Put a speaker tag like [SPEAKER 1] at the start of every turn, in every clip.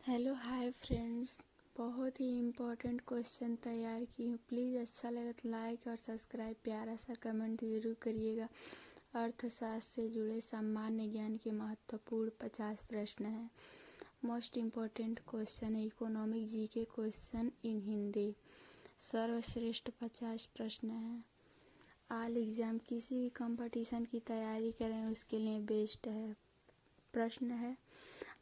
[SPEAKER 1] Hello hi friends. बहुत ही important question तैयार की हूँ। प्लीज़ अच्छा लगे तो लाइक और सब्सक्राइब, प्यारा सा कमेंट ज़रूर करिएगा। अर्थशास्त्र से जुड़े सामान्य ज्ञान के महत्वपूर्ण 50 प्रश्न हैं। मोस्ट इम्पोर्टेंट क्वेश्चन है economic GK question in Hindi. सर्वश्रेष्ठ 50 प्रश्न हैं। ऑल एग्ज़ाम किसी भी कंपटीशन की तैयारी करें उसके लिए बेस्ट है। प्रश्न है,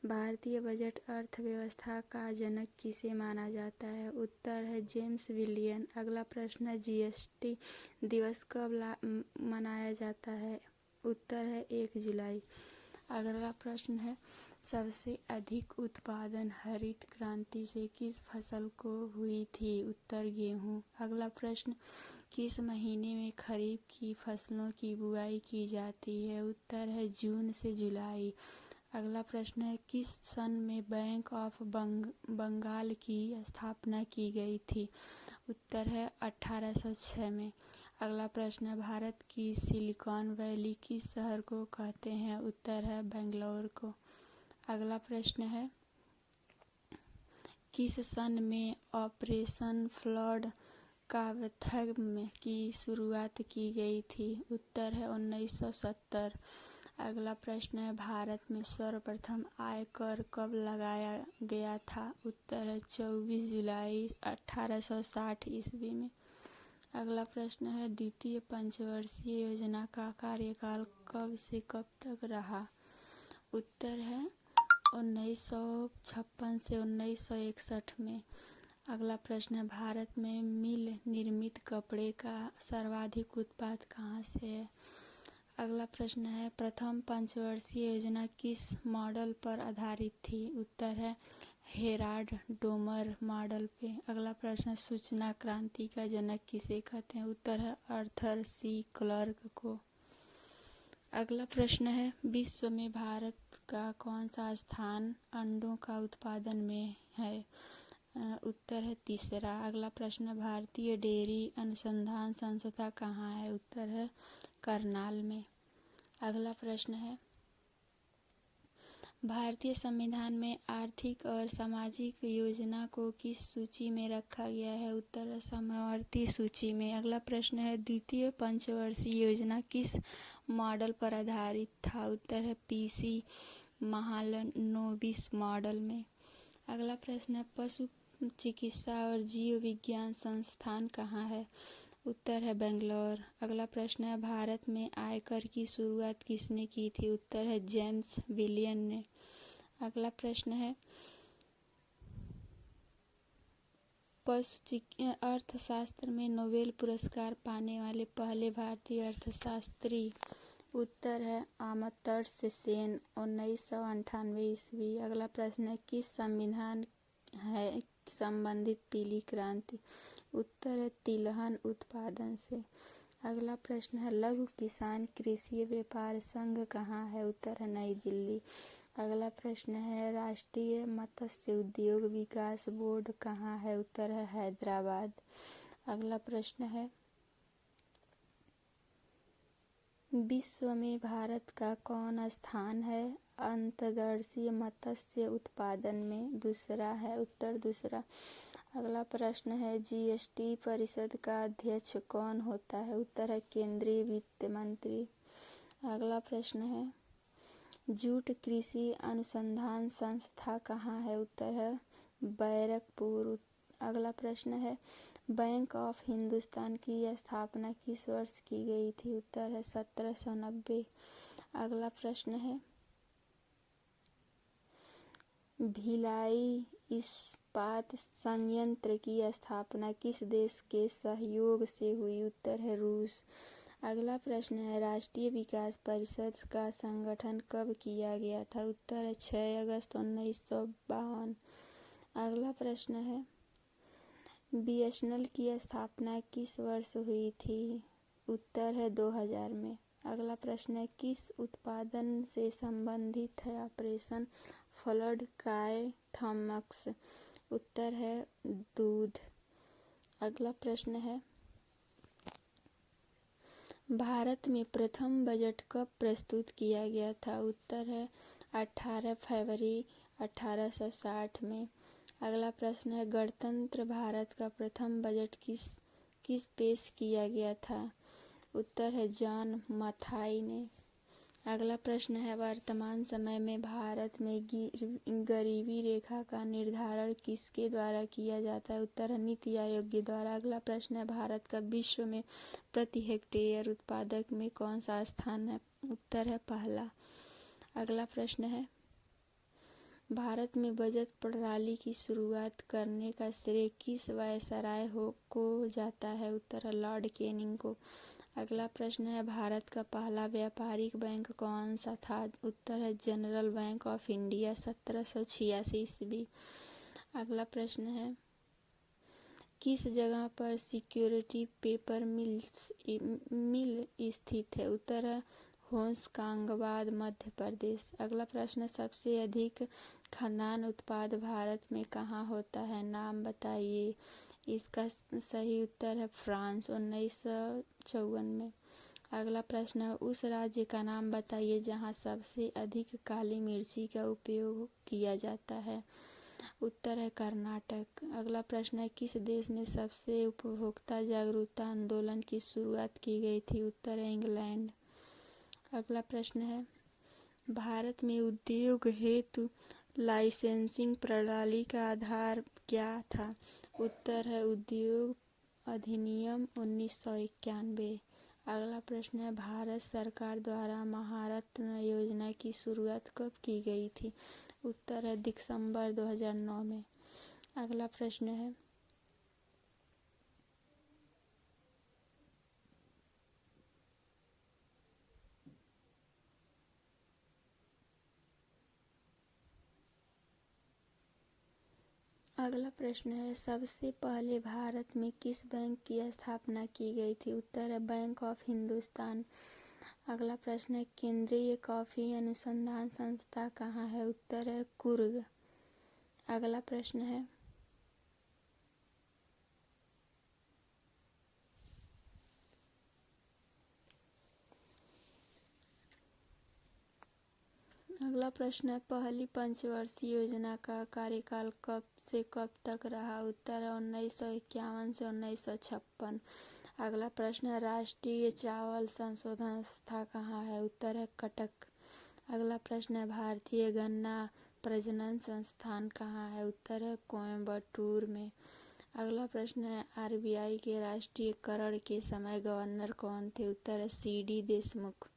[SPEAKER 1] भारतीय बजट अर्थव्यवस्था का जनक किसे माना जाता है? उत्तर है जेम्स विलियन। अगला प्रश्न है, जीएसटी दिवस कब मनाया जाता है? उत्तर है 1 जुलाई। अगला प्रश्न है, सबसे अधिक उत्पादन हरित क्रांति से किस फसल को हुई थी? उत्तर गेहूँ। अगला प्रश्न, किस महीने में खरीफ की फसलों की बुआई की जाती है? उत्तर है जून से जुलाई। अगला प्रश्न है, किस सन में बैंक ऑफ बंगाल की स्थापना की गई थी? उत्तर है 1806 में। अगला प्रश्न है, भारत की सिलिकॉन वैली किस शहर को कहते हैं? उत्तर है बेंगलोर को। अगला प्रश्न है, किस सन में ऑपरेशन फ्लड कावथग की शुरुआत की गई थी? उत्तर है 1970। अगला प्रश्न है, भारत में सर्वप्रथम आयकर कब लगाया गया था? उत्तर है 24 जुलाई 1860 ईस्वी में। अगला प्रश्न है, द्वितीय पंचवर्षीय योजना का कार्यकाल कब से कब तक रहा? उत्तर है 1956 से 1961 में। अगला प्रश्न है, भारत में मिल निर्मित कपड़े का सर्वाधिक उत्पाद कहाँ से है? अगला प्रश्न है, प्रथम पंचवर्षीय योजना किस मॉडल पर आधारित थी? उत्तर है हेराल्ड डोमर मॉडल पे। अगला प्रश्न, सूचना क्रांति का जनक किसे कहते हैं? उत्तर है आर्थर सी क्लर्क को। अगला प्रश्न है, विश्व में भारत का कौन सा स्थान अंडों का उत्पादन में है? उत्तर है तीसरा। अगला प्रश्न, भारतीय डेयरी अनुसंधान संस्था कहाँ है? उत्तर है करनाल में। अगला प्रश्न है, भारतीय संविधान में आर्थिक और सामाजिक योजना को किस सूची में रखा गया है? उत्तर है समवर्ती सूची में। अगला प्रश्न है, द्वितीय पंचवर्षीय योजना किस मॉडल पर आधारित था? उत्तर है पीसी महालनोबिस मॉडल में। अगला प्रश्न है, पशु चिकित्सा और जीव विज्ञान संस्थान कहाँ है? उत्तर है बेंगलोर। अगला प्रश्न है, भारत में आयकर की शुरुआत किसने की थी? उत्तर है जेम्स विलियन ने। अगला प्रश्न है, अर्थशास्त्र में नोबेल पुरस्कार पाने वाले पहले भारतीय अर्थशास्त्री? उत्तर है अमर्त्य सेन 1998 ईस्वी। अगला प्रश्न है, किस संविधान है संबंधित पीली क्रांति? उत्तर है तिलहन उत्पादन से। अगला प्रश्न है, लघु किसान कृषि व्यापार संघ कहाँ है? उत्तर है नई दिल्ली। अगला प्रश्न है, राष्ट्रीय मत्स्य उद्योग विकास बोर्ड कहाँ है? उत्तर है हैदराबाद। अगला प्रश्न है, विश्व में भारत का कौन स्थान है अंतर्देशीय मत्स्य उत्पादन में? दूसरा है, उत्तर दूसरा। अगला प्रश्न है, जीएसटी परिषद का अध्यक्ष कौन होता है? उत्तर है केंद्रीय वित्त मंत्री। अगला प्रश्न है, जूट कृषि अनुसंधान संस्था कहाँ है? उत्तर है बैरकपुर। अगला प्रश्न है, बैंक ऑफ हिंदुस्तान की स्थापना किस वर्ष की गई थी? उत्तर है 1790। अगला प्रश्न है, भिलाई इस्पात संयंत्र की स्थापना किस देश के सहयोग से हुई? उत्तर है रूस। अगला प्रश्न है, राष्ट्रीय विकास परिषद का संगठन कब किया गया था? उत्तर है 6 अगस्त 1952। अगला प्रश्न है, बीएसएनएल की स्थापना किस वर्ष हुई थी? उत्तर है 2000 में। अगला प्रश्न है, किस उत्पादन से संबंधित है ऑपरेशन फ्लड कायथमक्स? उत्तर है दूध। अगला प्रश्न है, भारत में प्रथम बजट कब प्रस्तुत किया गया था? उत्तर है 18 फरवरी 1860 में। अगला प्रश्न है, गणतंत्र भारत का प्रथम बजट किस पेश किया गया था? उत्तर है जॉन मथाई ने। अगला प्रश्न है, वर्तमान समय में भारत में गरीबी रेखा का निर्धारण किसके द्वारा किया जाता है? उत्तर है नीति आयोग के द्वारा। अगला प्रश्न है, भारत का विश्व में प्रति हेक्टेयर उत्पादक में कौन सा स्थान है? उत्तर है पहला। अगला प्रश्न है, भारत में बजट प्रणाली की शुरुआत करने का श्रेय किस वायसराय को जाता है? उत्तर है लॉर्ड कैनिंग को। अगला प्रश्न है, भारत का पहला व्यापारिक बैंक कौन सा था? उत्तर है जनरल बैंक ऑफ इंडिया, 1786 ईस्वी। अगला प्रश्न है, किस जगह पर सिक्योरिटी पेपर मिल स्थित है? उत्तर है होशंगाबाद, मध्य प्रदेश। अगला प्रश्न, सबसे अधिक खाद्यान्न उत्पाद भारत में कहाँ होता है? नाम बताइए। इसका सही उत्तर है फ्रांस, 1954 में। अगला प्रश्न है, उस राज्य का नाम बताइए जहाँ सबसे अधिक काली मिर्ची का उपयोग किया जाता है। उत्तर है कर्नाटक। अगला प्रश्न है, किस देश में सबसे उपभोक्ता जागरूकता आंदोलन की शुरुआत की गई थी? उत्तर है इंग्लैंड। अगला प्रश्न है, भारत में उद्योग हेतु लाइसेंसिंग प्रणाली का आधार क्या था? उत्तर है उद्योग अधिनियम 1991। अगला प्रश्न है, भारत सरकार द्वारा महारत्न योजना की शुरुआत कब की गई थी? उत्तर है दिसंबर 2009 में। अगला प्रश्न है, सबसे पहले भारत में किस बैंक की स्थापना की गई थी? उत्तर है बैंक ऑफ हिंदुस्तान। अगला प्रश्न है, केंद्रीय कॉफी अनुसंधान संस्था कहाँ है? उत्तर है कुर्ग। अगला प्रश्न है, पहली पंचवर्षीय योजना का कार्यकाल कब से कब तक रहा? उत्तर है 1951 से 1956। अगला प्रश्न है, राष्ट्रीय चावल संशोधन संस्था कहाँ है? उत्तर है कटक। अगला प्रश्न है, भारतीय गन्ना प्रजनन संस्थान कहाँ है? उत्तर है कोयम्बटूर में। अगला प्रश्न है, आरबीआई के राष्ट्रीयकरण के समय गवर्नर कौन थे? उत्तर है सीडी देशमुख।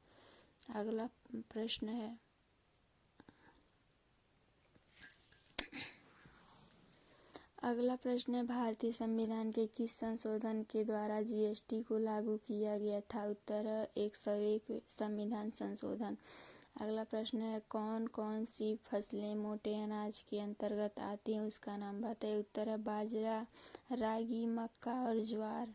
[SPEAKER 1] अगला प्रश्न है, भारतीय संविधान के किस संशोधन के द्वारा जीएसटी को लागू किया गया था? उत्तर है 101 संविधान संशोधन। अगला प्रश्न है, कौन कौन सी फसलें मोटे अनाज के अंतर्गत आती हैं? उसका नाम बताइए। उत्तर है बाजरा, रागी, मक्का और ज्वार।